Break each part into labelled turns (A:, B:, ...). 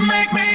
A: make me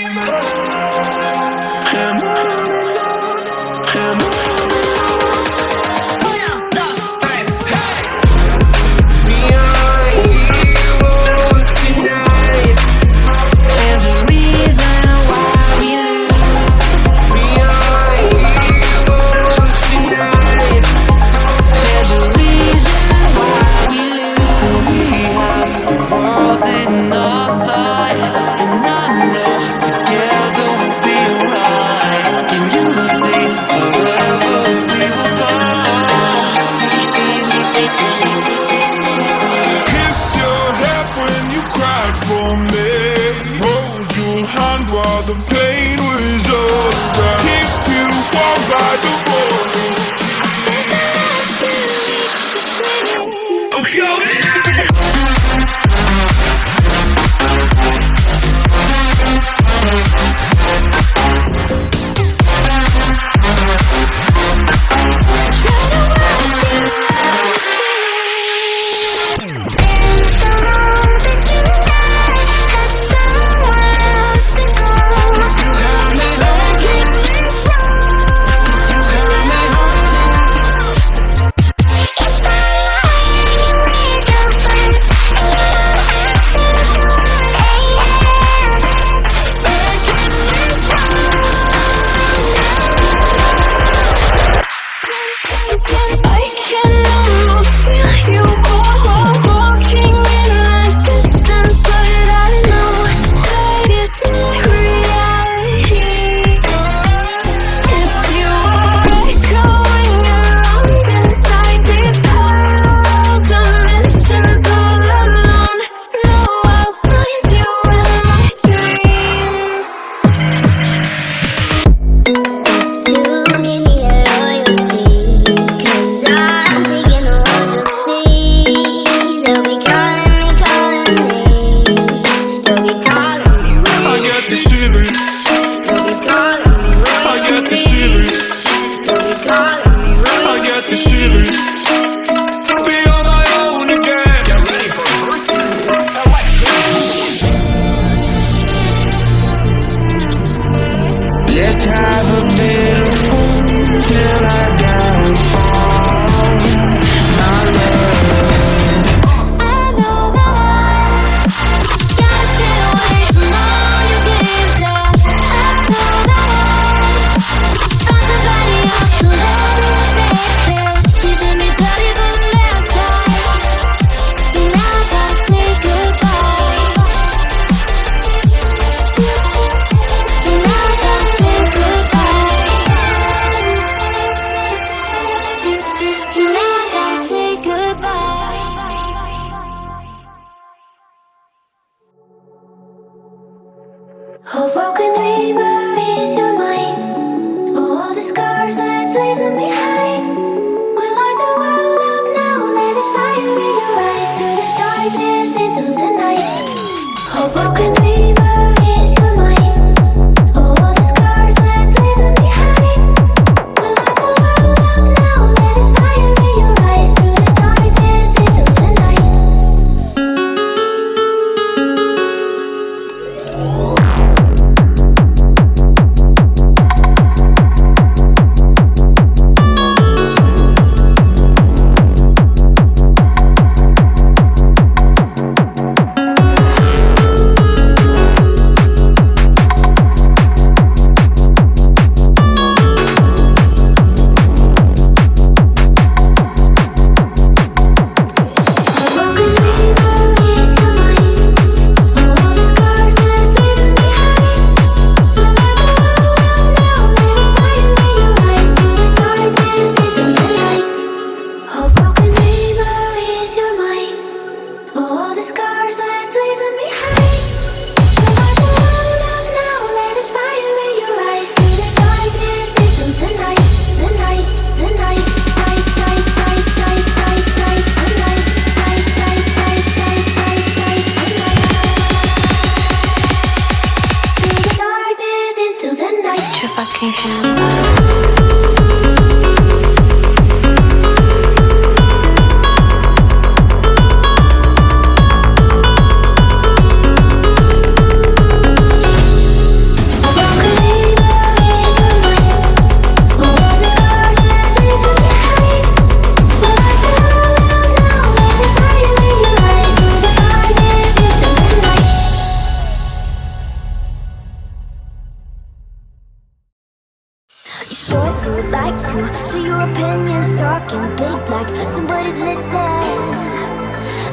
A: sure to like to share your opinions, talking big like somebody's listening.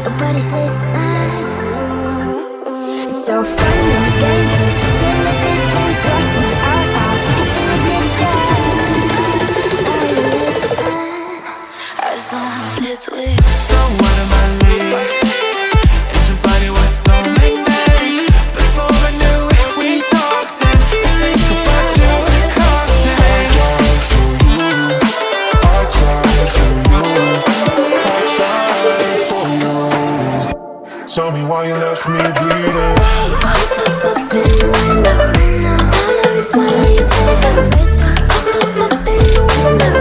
A: Nobody's listening. It's so fun and games until it isn't. Trust me, I'll hit the ignition. Are you listening? As long as it's with.
B: So what am I leaving? If your body was so magnetic, before I knew it, we talked and think about just a cocktail.
C: I cried for you, I tried for you. Tell me why you left me bleeding.
A: Up in the window, smaller, you fade up. Up in the window.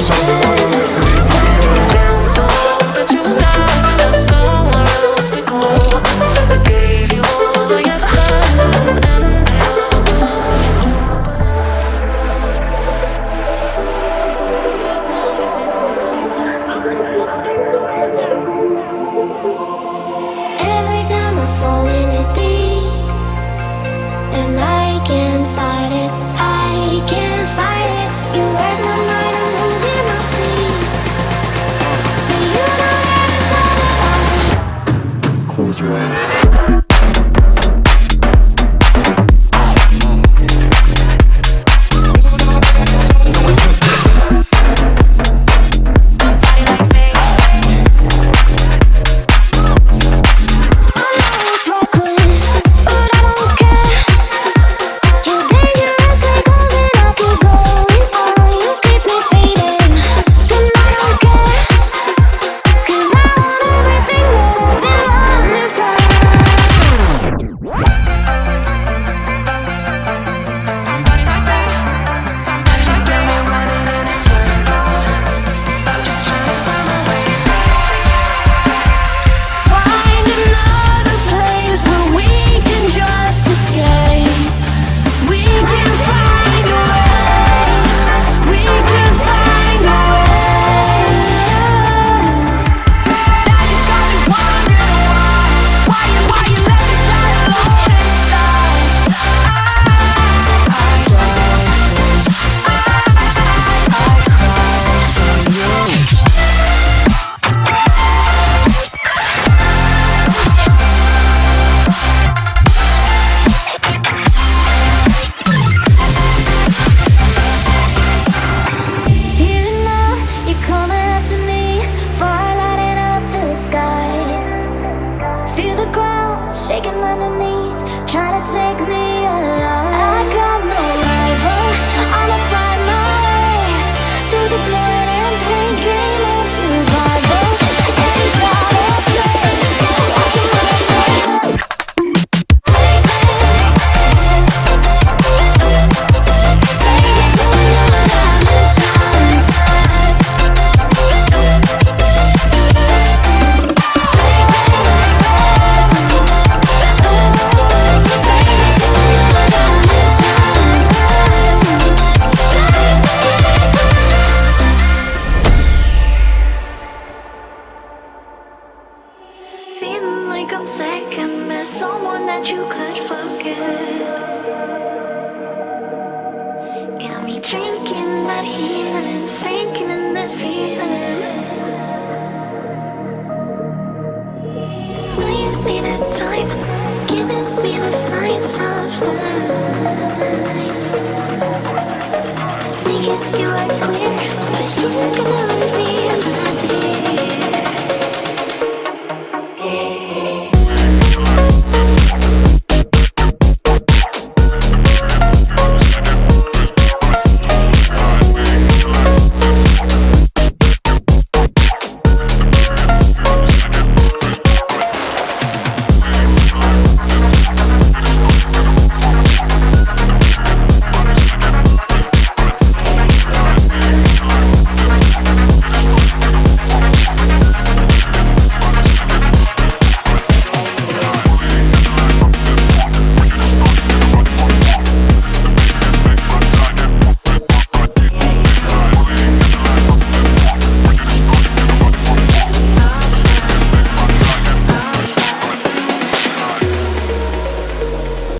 C: Tell me why you left me bleeding.
B: Felt so that you died, had somewhere else to go. I gave you all I ever had, and
A: Every time I fall in it deep, and I can't fight it, I can't fight it. You hurt my mind, I'm losing my sleep. And you know that it's all about me.
C: Close your eyes.
A: It's reckless, but I don't care. You're dangerous like holes and I keep going on. You keep me fading, and I don't care. 'Cause I want everything that I've been running from.
B: somebody like that, somebody like that. Running in a circle, I'm just trying to find my way back.
A: Find another place where we can just escape. We can find a way. We can find a way. Now you got me wondering why you let me die alone inside. Even now, you're coming up to me, fire lighting up the sky. Feel the ground shaking underneath, trying to take me alive. I got no rival, I'ma find my way through the blood and pain, game of survival. Any time or place, watching my life. Take me to another dimension.
D: Feeling like I'm second best, someone that you could forget. Got me drinking that healing, sinking in this feeling. Will you be the time, giving me the signs of life? Making you a clear